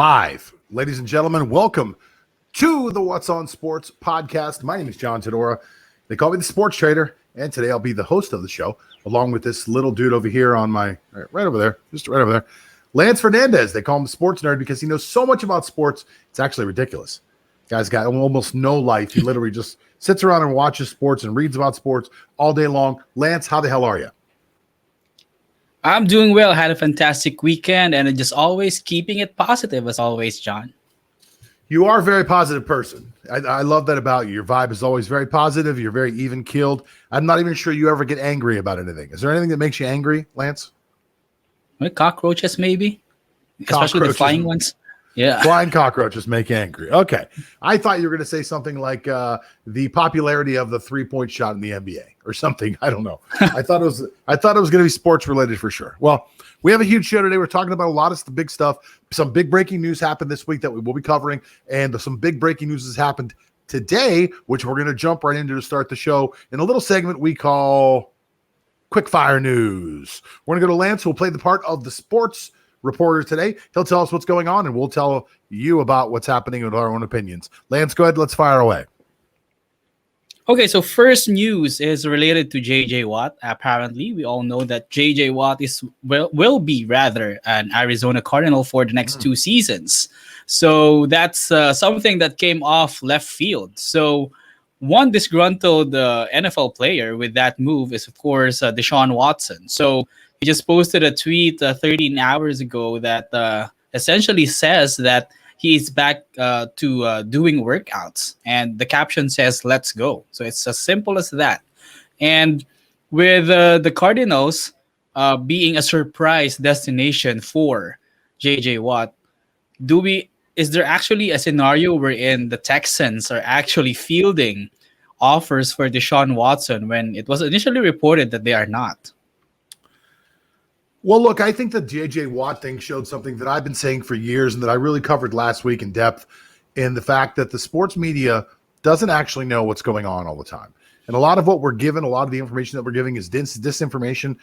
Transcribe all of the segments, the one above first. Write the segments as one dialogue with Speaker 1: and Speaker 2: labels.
Speaker 1: live. Ladies and gentlemen, welcome to the What's on Sports podcast. My name is John Todora. They call me the Sports Trader, and today I'll be the host of the show, along with this little dude over here on my right over there, just right over there, Lance Fernandez. They call him the Sports Nerd because he knows so much about sports. It's actually ridiculous. Guy's got almost no life. He literally just sits around and watches sports and reads about sports all day long. Lance, how the hell are you?
Speaker 2: I'm doing well. Had a fantastic weekend, and just always keeping it positive as always, John.
Speaker 1: You are a very positive person. I love that about you. Your vibe is always very positive. You're very even-keeled. I'm not even sure you ever get angry about anything. Is there anything that makes you angry, Lance?
Speaker 2: Cockroaches, maybe? Especially the flying ones. Yeah.
Speaker 1: Flying cockroaches make you angry. Okay. I thought you were going to say something like the popularity of the three-point shot in the NBA or something. I don't know. I thought it was going to be sports related for sure. Well, we have a huge show today. We're talking about a lot of the big stuff. Some big breaking news happened this week that we will be covering, and some big breaking news has happened today, which we're going to jump right into to start the show in a little segment we call Quick Fire News. We're going to go to Lance, who will play the part of the sports reporter today. He'll tell us what's going on, and we'll tell you about what's happening with our own opinions. Lance, go ahead. Let's fire away.
Speaker 2: Okay, so first news is related to J.J. Watt. Apparently, we all know that J.J. Watt will be an Arizona Cardinal for the next 2 seasons. So that's something that came off left field. So one disgruntled NFL player with that move is, of course, Deshaun Watson. So he just posted a tweet 13 hours ago that essentially says that he's back to doing workouts. And the caption says, "Let's go." So it's as simple as that. And with the Cardinals being a surprise destination for J.J. Watt, is there actually a scenario wherein the Texans are actually fielding offers for Deshaun Watson when it was initially reported that they are not?
Speaker 1: Well, look, I think the J.J. Watt thing showed something that I've been saying for years and that I really covered last week in depth, in the fact that the sports media doesn't actually know what's going on all the time. And a lot of what we're given, a lot of the information that we're giving is disinformation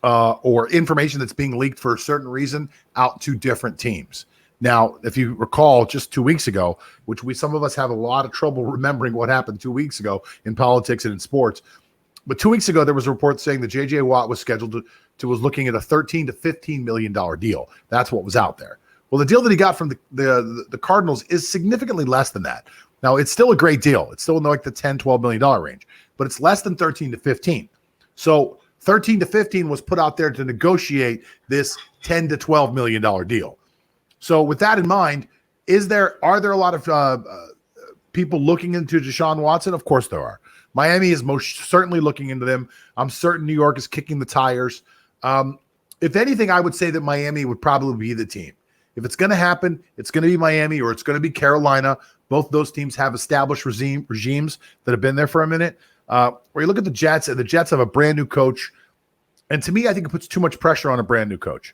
Speaker 1: or information that's being leaked for a certain reason out to different teams. Now, if you recall, just 2 weeks ago, which some of us have a lot of trouble remembering what happened 2 weeks ago in politics and in sports, but 2 weeks ago, there was a report saying that J.J. Watt was scheduled was looking at a $13 to $15 million deal. That's what was out there. Well, the deal that he got from the Cardinals is significantly less than that. Now, it's still a great deal. It's still in like the $10, $12 million range, but it's less than 13 to 15. So 13 to 15 was put out there to negotiate this $10 to $12 million deal. So with that in mind, are there a lot of people looking into Deshaun Watson? Of course there are. Miami is most certainly looking into them. I'm certain New York is kicking the tires. If anything, I would say that Miami would probably be the team. If it's going to happen, it's going to be Miami or it's going to be Carolina. Both those teams have established regimes that have been there for a minute. Where you look at the Jets, and the Jets have a brand new coach. And to me, I think it puts too much pressure on a brand new coach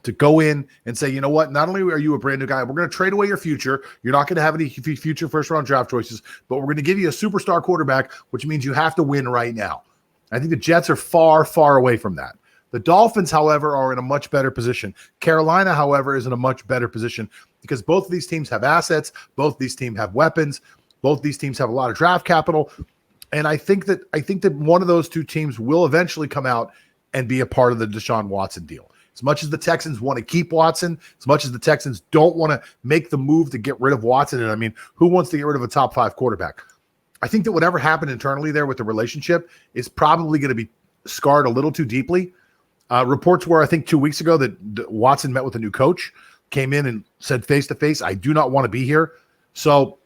Speaker 1: to go in and say, you know what, not only are you a brand new guy, we're going to trade away your future. You're not going to have any future first-round draft choices, but we're going to give you a superstar quarterback, which means you have to win right now. I think the Jets are far, far away from that. The Dolphins, however, are in a much better position. Carolina, however, is in a much better position because both of these teams have assets. Both of these teams have weapons. Both of these teams have a lot of draft capital. And I think that one of those two teams will eventually come out and be a part of the Deshaun Watson deal. As much as the Texans want to keep Watson, as much as the Texans don't want to make the move to get rid of Watson, and I mean, who wants to get rid of a top 5 quarterback? I think that whatever happened internally there with the relationship is probably going to be scarred a little too deeply. Reports were, I think 2 weeks ago, that Watson met with a new coach, came in and said face-to-face, "I do not want to be here." So,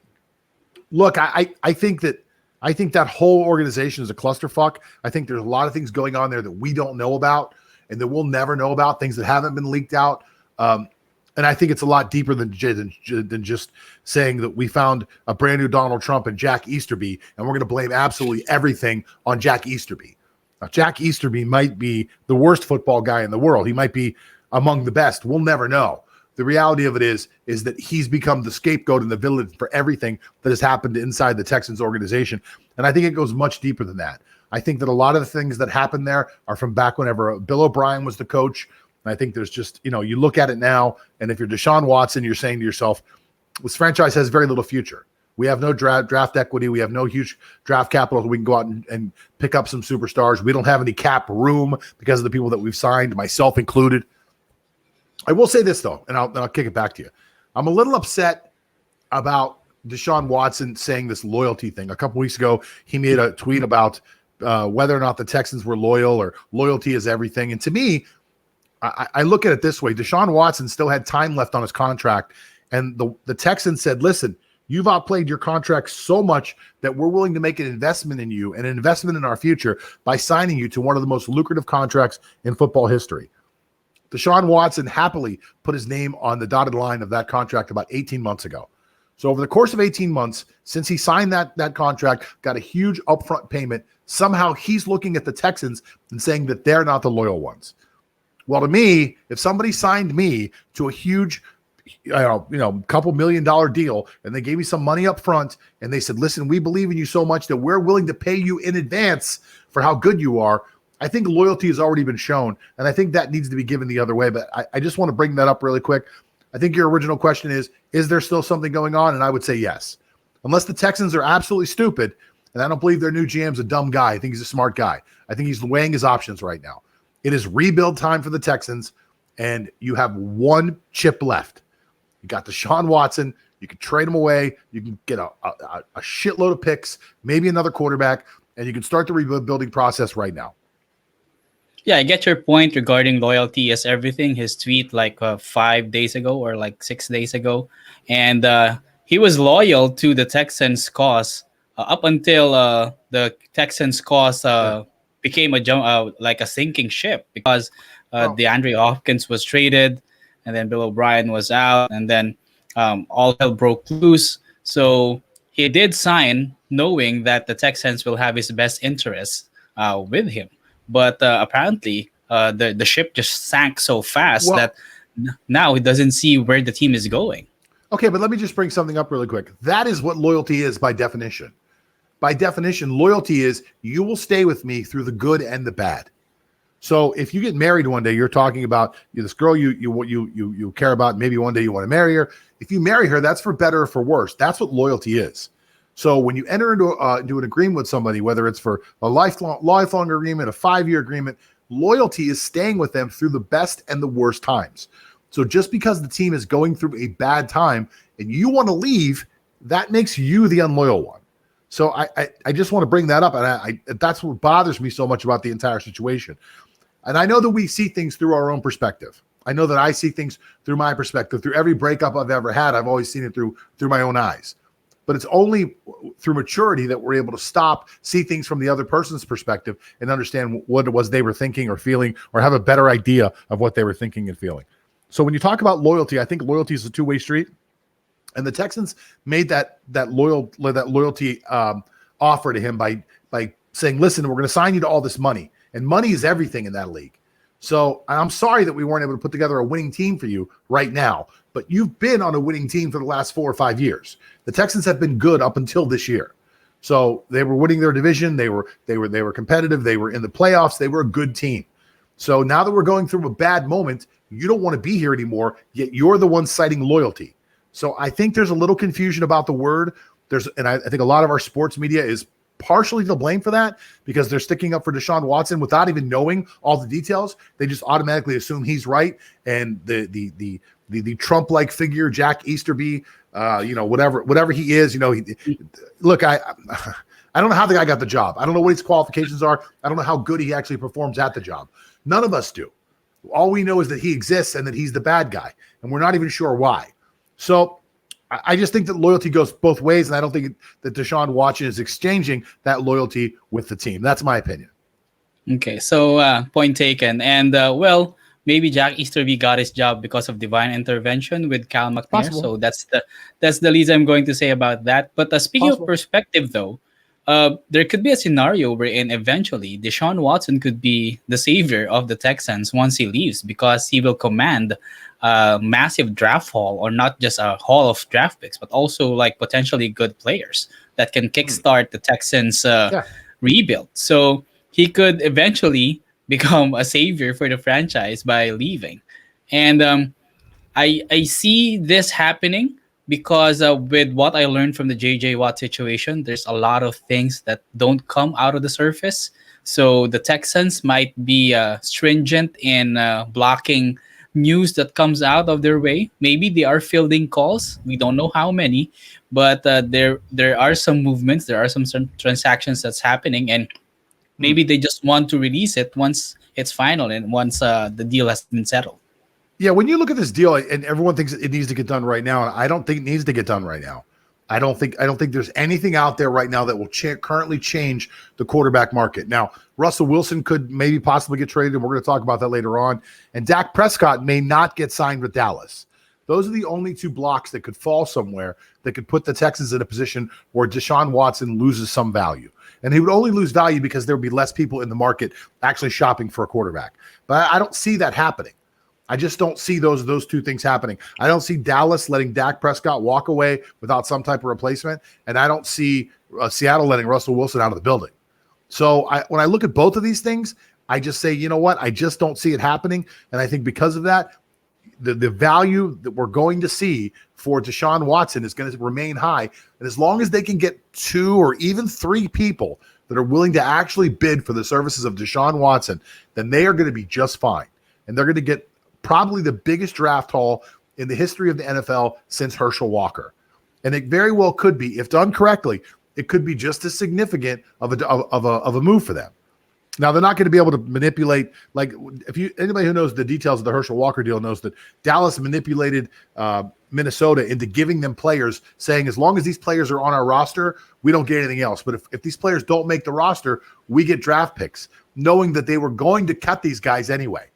Speaker 1: look, I think that whole organization is a clusterfuck. I think there's a lot of things going on there that we don't know about and that we'll never know about, things that haven't been leaked out. And I think it's a lot deeper than just saying that we found a brand new Donald Trump and Jack Easterby, and we're going to blame absolutely everything on Jack Easterby. Now, Jack Easterby might be the worst football guy in the world. He might be among the best. We'll never know. The reality of it is that he's become the scapegoat and the villain for everything that has happened inside the Texans organization. And I think it goes much deeper than that. I think that a lot of the things that happened there are from back whenever Bill O'Brien was the coach And I think there's just, you look at it now, and if you're Deshaun Watson, you're saying to yourself, this franchise has very little future. We have no draft equity. We have no huge draft capital. So we can go out and pick up some superstars. We don't have any cap room because of the people that we've signed, myself included. I will say this, though, and I'll kick it back to you. I'm a little upset about Deshaun Watson saying this loyalty thing. A couple weeks ago, he made a tweet about whether or not the Texans were loyal, or loyalty is everything. And to me, I look at it this way. Deshaun Watson still had time left on his contract, and the Texans said, listen, you've outplayed your contract so much that we're willing to make an investment in you and an investment in our future by signing you to one of the most lucrative contracts in football history. Deshaun Watson happily put his name on the dotted line of that contract about 18 months ago. So over the course of 18 months, since he signed that contract, got a huge upfront payment, somehow he's looking at the Texans and saying that they're not the loyal ones. Well, to me, if somebody signed me to a huge couple $1 million deal, and they gave me some money up front, and they said, listen, we believe in you so much that we're willing to pay you in advance for how good you are, I think loyalty has already been shown, and I think that needs to be given the other way. But I just want to bring that up really quick. I think your original question is there still something going on? And I would say yes. Unless the Texans are absolutely stupid, and I don't believe their new GM's a dumb guy. I think he's a smart guy. I think he's weighing his options right now. It is rebuild time for the Texans, and you have one chip left. You got Deshaun Watson. You can trade him away. You can get a shitload of picks, maybe another quarterback, and you can start the rebuilding process right now.
Speaker 2: Yeah, I get your point regarding loyalty is everything. His tweet 5 days ago or 6 days ago. And he was loyal to the Texans' cause up until the Texans' cause became a sinking ship, because DeAndre Hopkins was traded, and then Bill O'Brien was out, and then all hell broke loose. So he did sign knowing that the Texans will have his best interests with him. But apparently, the ship just sank so fast that now he doesn't see where the team is going.
Speaker 1: Okay, but let me just bring something up really quick. That is what loyalty is by definition. By definition, loyalty is you will stay with me through the good and the bad. So if you get married one day, you're talking about this girl you care about. Maybe one day you want to marry her. If you marry her, that's for better or for worse. That's what loyalty is. So when you enter into an agreement with somebody, whether it's for a lifelong agreement, a 5-year agreement, loyalty is staying with them through the best and the worst times. So just because the team is going through a bad time and you want to leave, that makes you the unloyal one. So I just want to bring that up, and that's what bothers me so much about the entire situation. And I know that we see things through our own perspective. I know that I see things through my perspective. Through every breakup I've ever had, I've always seen it through my own eyes. But it's only through maturity that we're able to stop, see things from the other person's perspective, and understand what it was they were thinking or feeling, or have a better idea of what they were thinking and feeling. So when you talk about loyalty, I think loyalty is a two-way street. And the Texans made that loyalty offer to him by saying, listen, we're going to sign you to all this money. And money is everything in that league. So I'm sorry that we weren't able to put together a winning team for you right now, but you've been on a winning team for the last 4 or 5 years. The Texans have been good up until this year. So they were winning their division. They were competitive. They were in the playoffs. They were a good team. So now that we're going through a bad moment, you don't want to be here anymore, yet you're the one citing loyalty. So I think there's a little confusion about the word. I think a lot of our sports media is partially to blame for that, because they're sticking up for Deshaun Watson without even knowing all the details. They just automatically assume he's right. And the Trump-like figure, Jack Easterby, whatever he is, look, I don't know how the guy got the job. I don't know what his qualifications are. I don't know how good he actually performs at the job. None of us do. All we know is that he exists and that he's the bad guy, and we're not even sure why. So I just think that loyalty goes both ways, and I don't think that Deshaun Watson is exchanging that loyalty with the team. That's my opinion.
Speaker 2: Okay, so point taken. And maybe Jack Easterby got his job because of divine intervention with Cal McNair.
Speaker 1: Possible.
Speaker 2: So that's the least I'm going to say about that. But speaking of perspective, though, there could be a scenario wherein eventually Deshaun Watson could be the savior of the Texans once he leaves, because he will command a massive draft haul, or not just a haul of draft picks, but also potentially good players that can kickstart the Texans rebuild. So he could eventually become a savior for the franchise by leaving. And I see this happening because with what I learned from the JJ Watt situation, there's a lot of things that don't come out of the surface. So the Texans might be stringent in blocking news that comes out of their way. Maybe they are fielding calls. We don't know how many, but there are some movements. There are some transactions that's happening, and maybe they just want to release it once it's final and once the deal has been settled.
Speaker 1: Yeah, when you look at this deal, and everyone thinks it needs to get done right now, and I don't think it needs to get done right now. I don't think there's anything out there right now that will currently change the quarterback market. Now, Russell Wilson could maybe possibly get traded, and we're going to talk about that later on. And Dak Prescott may not get signed with Dallas. Those are the only two blocks that could fall somewhere that could put the Texans in a position where Deshaun Watson loses some value. And he would only lose value because there would be less people in the market actually shopping for a quarterback. But I don't see that happening. I just don't see those two things happening. I don't see Dallas letting Dak Prescott walk away without some type of replacement, and I don't see Seattle letting Russell Wilson out of the building. So when I look at both of these things, I just say, you know what? I just don't see it happening, and I think because of that, the value that we're going to see for Deshaun Watson is going to remain high. And as long as they can get 2 or even 3 people that are willing to actually bid for the services of Deshaun Watson, then they are going to be just fine. And they're going to get probably the biggest draft haul in the history of the NFL since Herschel Walker. And it very well could be, if done correctly, it could be just as significant of a move for them. Now, they're not going to be able to manipulate, like anybody who knows the details of the Herschel Walker deal knows that Dallas manipulated Minnesota into giving them players, saying as long as these players are on our roster, we don't get anything else. But if these players don't make the roster, we get draft picks, knowing that they were going to cut these guys anyway.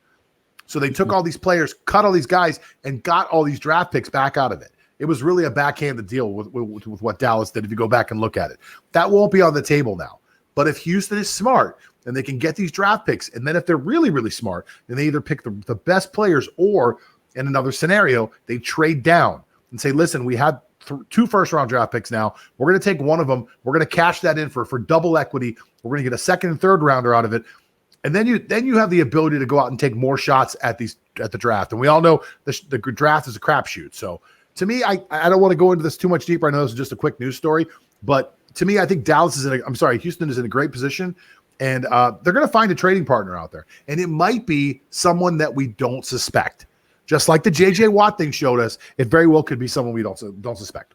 Speaker 1: So they took all these players, cut all these guys, and got all these draft picks back out of it. It was really a backhanded deal with what Dallas did if you go back and look at it. That won't be on the table now. But if Houston is smart and they can get these draft picks, and then if they're really, really smart, then they either pick the best players or, in another scenario, they trade down and say, listen, we have 2 first-round draft picks now. We're going to take one of them. We're going to cash that in for double equity. We're going to get a second and third rounder out of it. And then you have the ability to go out and take more shots at the draft. And we all know the draft is a crapshoot. So to me, I don't want to go into this too much deeper. I know this is just a quick news story, but to me, I think Houston is in a great position, and they're going to find a trading partner out there. And it might be someone that we don't suspect. Just like the JJ Watt thing showed us, it very well could be someone we don't suspect.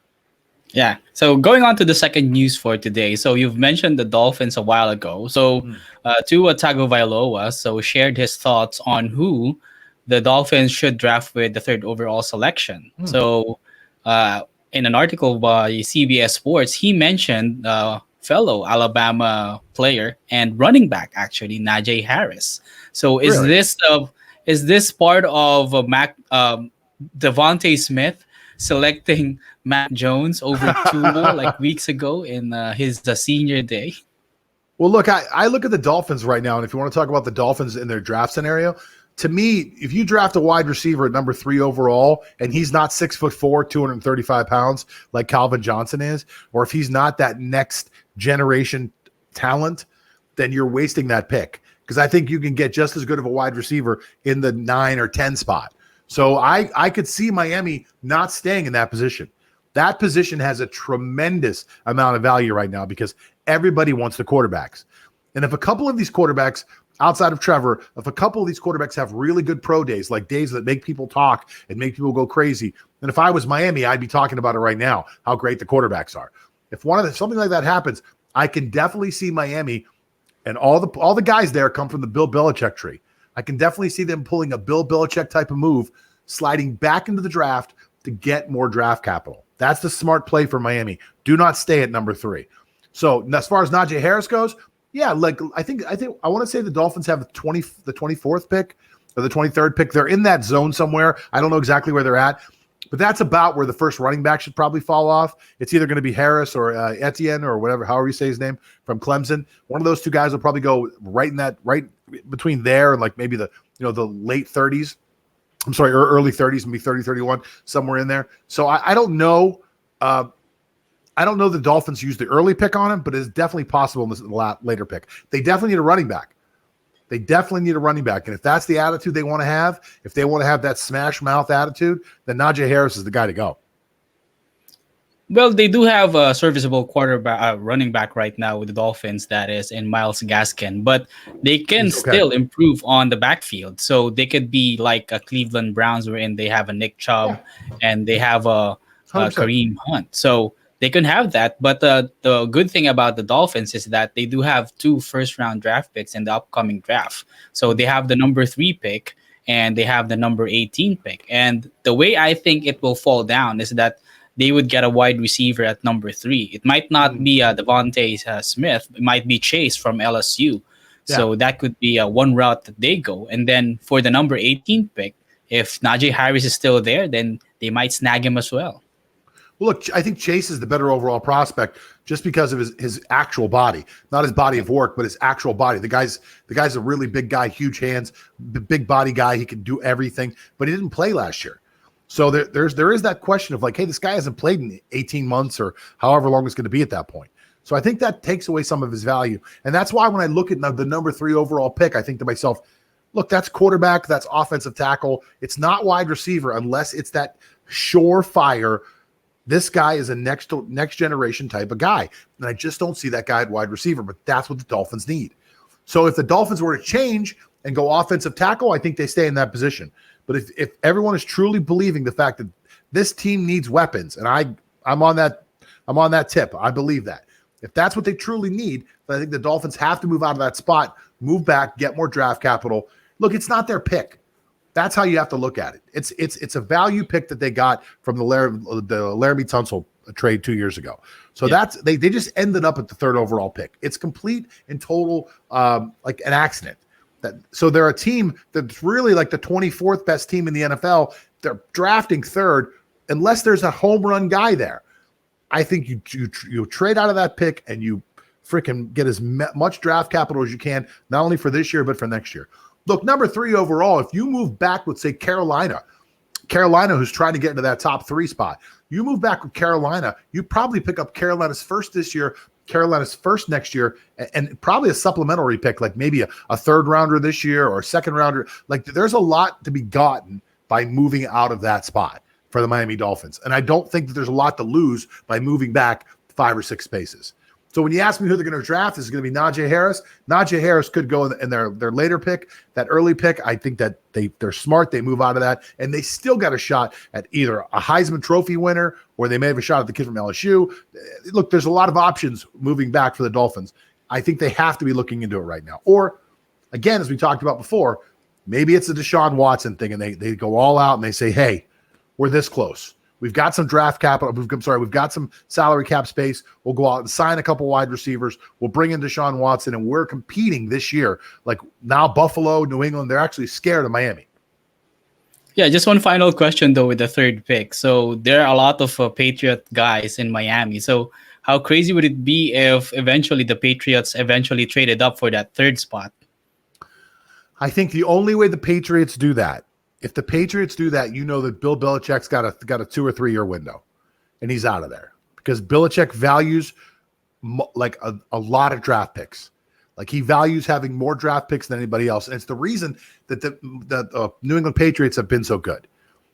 Speaker 2: Yeah. So going on to the second news for today. So you've mentioned the Dolphins a while ago. So Tua Tagovailoa shared his thoughts on who the Dolphins should draft with the 3rd overall selection. So in an article by CBS Sports, he mentioned fellow Alabama player and running back, actually, Najee Harris. So is this part of Devontae Smith selecting Mac Jones over Tua like weeks ago in his senior day?
Speaker 1: Well, look, I look at the Dolphins right now, and if you want to talk about the Dolphins in their draft scenario, to me, if you draft a wide receiver at number 3 overall, and he's not 6'4", 235 pounds like Calvin Johnson is, or if he's not that next generation talent, then you're wasting that pick. Because I think you can get just as good of a wide receiver in the 9 or 10 spot. So I could see Miami not staying in that position. That position has a tremendous amount of value right now because everybody wants the quarterbacks. And if a couple of these quarterbacks, outside of Trevor, if a couple of these quarterbacks have really good pro days, like days that make people talk and make people go crazy, then if I was Miami, I'd be talking about it right now, how great the quarterbacks are. If something like that happens, I can definitely see Miami and all the guys there come from the Bill Belichick tree. I can definitely see them pulling a Bill Belichick type of move, sliding back into the draft to get more draft capital. That's the smart play for Miami. Do not stay at number 3. So as far as Najee Harris goes, yeah, like I think I want to say the Dolphins have the 24th pick or the 23rd pick. They're in that zone somewhere. I don't know exactly where they're at, but that's about where the first running back should probably fall off. It's either going to be Harris or Etienne or whatever, however you say his name, from Clemson. One of those two guys will probably go right between there and like maybe the late 30s. I'm sorry, early 30s, maybe 30, 31, somewhere in there. So I don't know. I don't know the Dolphins used the early pick on him, but it's definitely possible in this later pick. They definitely need a running back. They definitely need a running back. And if that's the attitude they want to have, if they want to have that smash mouth attitude, then Najee Harris is the guy to go.
Speaker 2: Well, they do have a serviceable quarterback, running back right now with the Dolphins, that is in Myles Gaskin, but they can still improve on the backfield. So they could be like a Cleveland Browns, wherein they have a Nick Chubb and they have a Kareem Hunt. So they can have that. But the good thing about the Dolphins is that they do have 2 first-round draft picks in the upcoming draft. So they have the number 3 pick and they have the number 18 pick. And the way I think it will fall down is that they would get a wide receiver at number 3. It might not be Devontae Smith. It might be Chase from LSU. Yeah. So that could be one route that they go. And then for the number 18 pick, if Najee Harris is still there, then they might snag him as well.
Speaker 1: Well, look, I think Chase is the better overall prospect just because of his actual body, not his body of work, but his actual body. The guy's a really big guy, huge hands, big body guy. He can do everything, but he didn't play last year. So there is that question of like, hey, this guy hasn't played in 18 months or however long it's going to be at that point. So I think that takes away some of his value. And that's why when I look at the number 3 overall pick, I think to myself, look, that's quarterback, that's offensive tackle. It's not wide receiver unless it's that surefire. This guy is a next generation type of guy. And I just don't see that guy at wide receiver, but that's what the Dolphins need. So if the Dolphins were to change and go offensive tackle, I think they stay in that position. But if everyone is truly believing the fact that this team needs weapons, and I'm on that tip, I believe that. If that's what they truly need, then I think the Dolphins have to move out of that spot, move back, get more draft capital. Look, it's not their pick. That's how you have to look at it. It's a value pick that they got from the Laramie Tunsil trade 2 years ago. So that's they just ended up at the 3rd overall pick. It's complete and total like an accident. So they're a team that's really like the 24th best team in the NFL. They're drafting 3rd unless there's a home run guy there. I think you trade out of that pick and you freaking get as much draft capital as you can, not only for this year but for next year. Look, number 3 overall, if you move back with, say, Carolina, who's trying to get into that top 3 spot, you move back with Carolina, you probably pick up Carolina's first this year, Carolina's first next year, and probably a supplementary pick, like maybe a 3rd rounder this year or a 2nd rounder. Like there's a lot to be gotten by moving out of that spot for the Miami Dolphins. And I don't think that there's a lot to lose by moving back 5 or 6 spaces. So when you ask me who they're going to draft, is it going to be Najee Harris? Najee Harris could go in their later pick, that early pick. I think that they're smart. They move out of that, and they still got a shot at either a Heisman Trophy winner or they may have a shot at the kid from LSU. Look, there's a lot of options moving back for the Dolphins. I think they have to be looking into it right now. Or, again, as we talked about before, maybe it's a Deshaun Watson thing, and they go all out and they say, hey, we're this close. We've got some draft capital. We've got some salary cap space. We'll go out and sign a couple wide receivers. We'll bring in Deshaun Watson, and we're competing this year. Like now, Buffalo, New England, they're actually scared of Miami.
Speaker 2: Yeah, just one final question, though, with the 3rd pick. So there are a lot of Patriot guys in Miami. So how crazy would it be if eventually the Patriots traded up for that 3rd spot?
Speaker 1: I think the only way the Patriots do that, if the Patriots do that, you know that Bill Belichick's got a 2 or 3 year window, and he's out of there because Belichick values like a lot of draft picks. Like he values having more draft picks than anybody else, and it's the reason that the New England Patriots have been so good.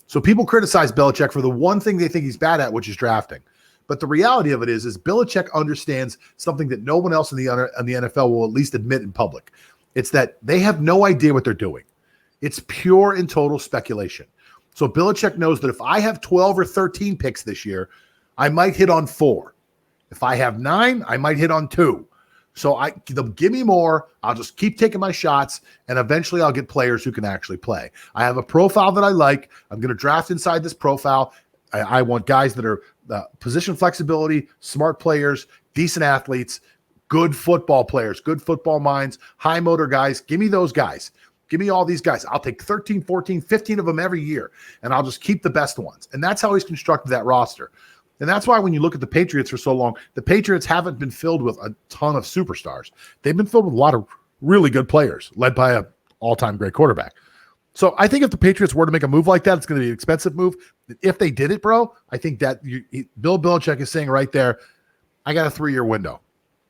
Speaker 1: So people criticize Belichick for the one thing they think he's bad at, which is drafting. But the reality of it is Belichick understands something that no one else in the NFL will at least admit in public. It's that they have no idea what they're doing. It's pure and total speculation. So Belichick knows that if I have 12 or 13 picks this year, I might hit on 4. If I have 9, I might hit on 2. So they'll give me more. I'll just keep taking my shots, and eventually I'll get players who can actually play. I have a profile that I like. I'm going to draft inside this profile. I want guys that are position flexibility, smart players, decent athletes, good football players, good football minds, high motor guys. Give me those guys. Give me all these guys. I'll take 13, 14, 15 of them every year, and I'll just keep the best ones. And that's how he's constructed that roster. And that's why when you look at the Patriots for so long, the Patriots haven't been filled with a ton of superstars. They've been filled with a lot of really good players, led by an all-time great quarterback. So I think if the Patriots were to make a move like that, it's going to be an expensive move. If they did it, bro, I think that Bill Belichick is saying right there, I got a 3-year window.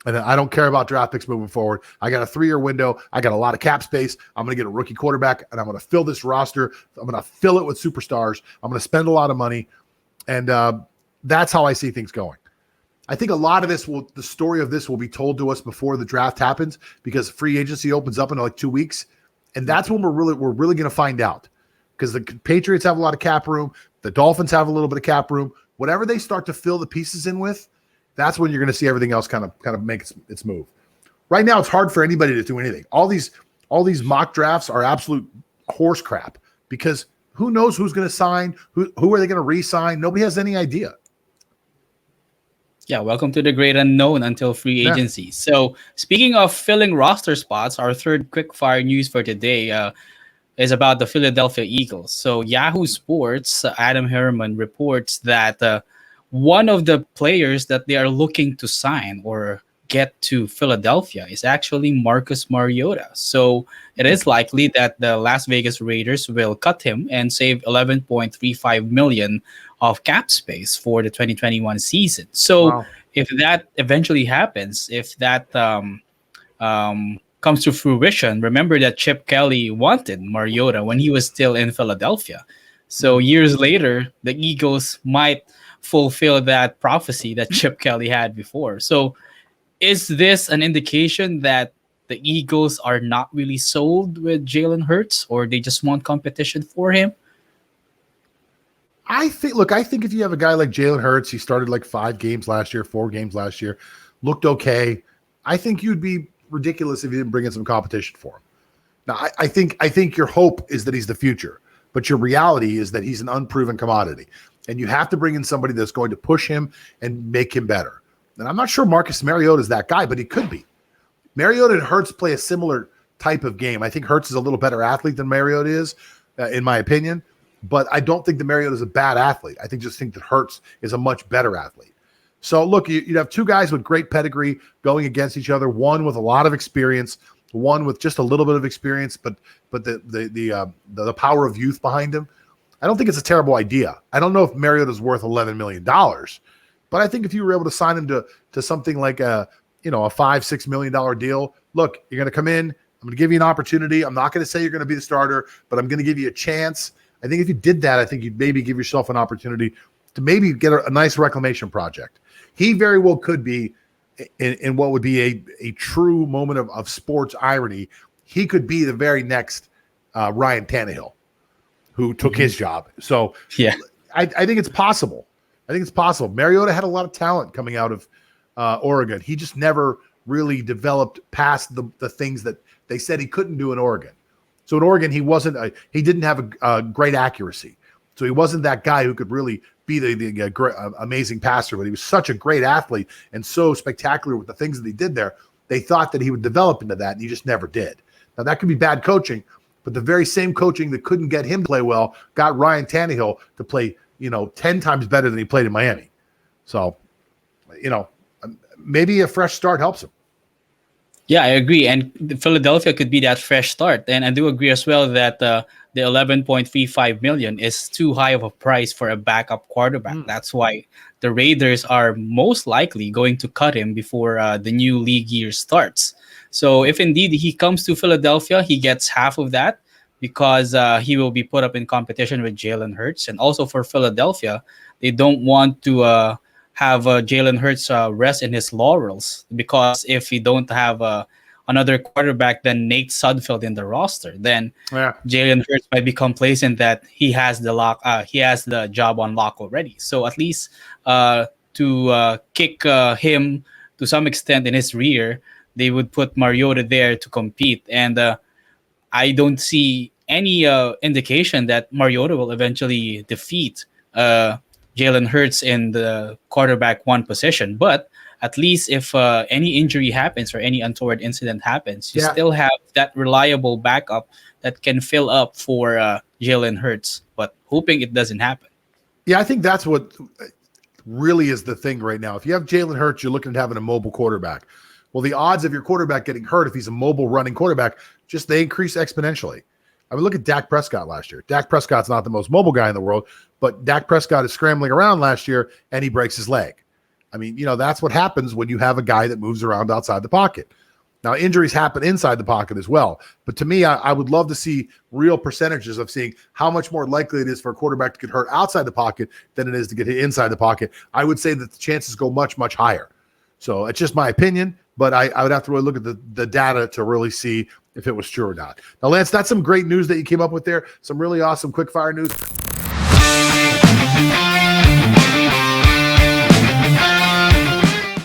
Speaker 1: And I don't care about draft picks moving forward. I got a 3-year window. I got a lot of cap space. I'm going to get a rookie quarterback, and I'm going to fill this roster. I'm going to fill it with superstars. I'm going to spend a lot of money. And that's how I see things going. I think a lot of the story of this will be told to us before the draft happens, because free agency opens up in like 2 weeks. And that's when we're really going to find out, because the Patriots have a lot of cap room. The Dolphins have a little bit of cap room. Whatever they start to fill the pieces in with, that's when you're going to see everything else kind of make its move. Right now, it's hard for anybody to do anything. All these mock drafts are absolute horse crap, because who knows who's going to sign? Who are they going to re-sign? Nobody has any idea.
Speaker 2: Yeah, welcome to the great unknown until free agency. Yeah. So speaking of filling roster spots, our third quickfire news for today is about the Philadelphia Eagles. So Yahoo Sports, Adam Herman reports that one of the players that they are looking to sign or get to Philadelphia is actually Marcus Mariota. So it is likely that the Las Vegas Raiders will cut him and save $11.35 million of cap space for the 2021 season. So if that eventually happens, if that comes to fruition, remember that Chip Kelly wanted Mariota when he was still in Philadelphia. So years later, the Eagles might fulfill that prophecy that Chip Kelly had before. So is this an indication that the Eagles are not really sold with Jalen Hurts, or they just want competition for him?
Speaker 1: I think if you have a guy like Jalen Hurts, he started like 4 games last year, looked okay. I think you'd be ridiculous if you didn't bring in some competition for him. Now, I think your hope is that he's the future, but your reality is that he's an unproven commodity, and you have to bring in somebody that's going to push him and make him better. And I'm not sure Marcus Mariota is that guy, but he could be. Mariota and Hurts play a similar type of game. I think Hurts is a little better athlete than Mariota is, in my opinion. But I don't think that Mariota is a bad athlete. I think that Hurts is a much better athlete. So look, you'd have two guys with great pedigree going against each other. One with a lot of experience, one with just a little bit of experience, but the power of youth behind him. I don't think it's a terrible idea. I don't know if Mariota's worth $11 million, but I think if you were able to sign him to something like a $5-6 million deal, look, you're going to come in. I'm going to give you an opportunity. I'm not going to say you're going to be the starter, but I'm going to give you a chance. I think if you did that, I think you'd maybe give yourself an opportunity to maybe get a nice reclamation project. He very well could be in what would be a true moment of sports irony. He could be the very next Ryan Tannehill, who took his job. So yeah, I think it's possible. Mariota had a lot of talent coming out of Oregon. He just never really developed past the things that they said he couldn't do in Oregon. So in Oregon, he didn't have a great accuracy. So he wasn't that guy who could really be the amazing passer, but he was such a great athlete and so spectacular with the things that he did there. They thought that he would develop into that, and he just never did. Now, that could be bad coaching, but the very same coaching that couldn't get him to play well got Ryan Tannehill to play, 10 times better than he played in Miami. So, maybe a fresh start helps him.
Speaker 2: Yeah, I agree. And Philadelphia could be that fresh start. And I do agree as well that the $11.35 million is too high of a price for a backup quarterback. That's why the Raiders are most likely going to cut him before the new league year starts. So if indeed he comes to Philadelphia, he gets half of that because he will be put up in competition with Jalen Hurts. And also for Philadelphia, they don't want to have Jalen Hurts rest in his laurels, because if you don't have another quarterback than Nate Sudfeld in the roster, then Jalen Hurts might be complacent that he has the job on lock already. So at least to kick him to some extent in his rear, they would put Mariota there to compete. And I don't see any indication that Mariota will eventually defeat Jalen Hurts in the quarterback one position. But at least if any injury happens or any untoward incident happens, you still have that reliable backup that can fill up for Jalen Hurts, but hoping it doesn't happen.
Speaker 1: Yeah, I think that's what really is the thing right now. If you have Jalen Hurts, you're looking at having a mobile quarterback. Well, the odds of your quarterback getting hurt if he's a mobile running quarterback, they increase exponentially. I mean, look at Dak Prescott last year. Dak Prescott's not the most mobile guy in the world, but Dak Prescott is scrambling around last year and he breaks his leg. I mean, that's what happens when you have a guy that moves around outside the pocket. Now, injuries happen inside the pocket as well. But to me, I would love to see real percentages of seeing how much more likely it is for a quarterback to get hurt outside the pocket than it is to get hit inside the pocket. I would say that the chances go much, much higher. So it's just my opinion, but I would have to really look at the data to really see if it was true or not. Now, Lance, that's some great news that you came up with there. Some really awesome quick fire news.